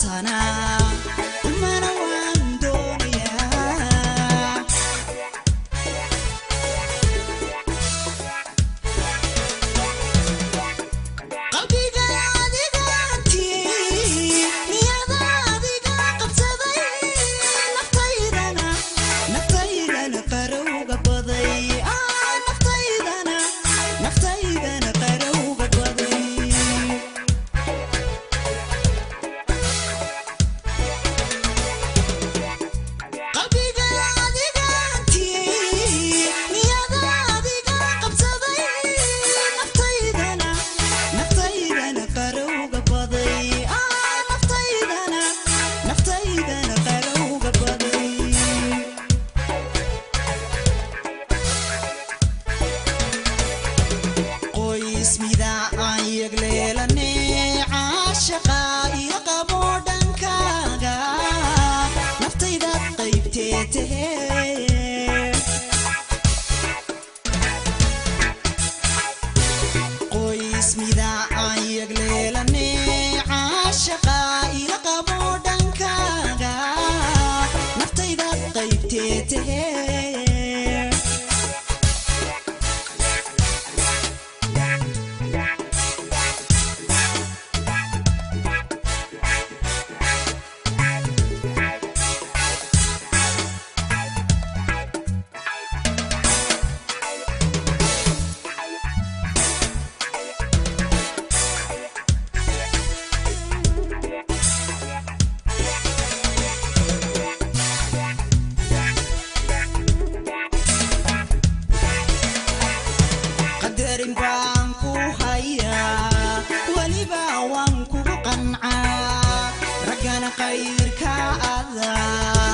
qaatana mana waan doonayaa qalbiga adiga hantii niyada adiga qabsaday naftaydana qarowga baday naftaydana qarowga baday qalbiga adiga hantii niyada adiga qabsaday naftaydana qarowga baday naftaydana qarowga baday qoys midaan yagleelane caashaqa iyo qabo dhankaaga naftaydaad qaybtee tahee qoys midaan yagleelane caashaqa iyo qabo dhankaaga naftaydaad qaybtee tahee qadarin baan ku hayaa weliba waan kugu qancaa raggana qayrka adaa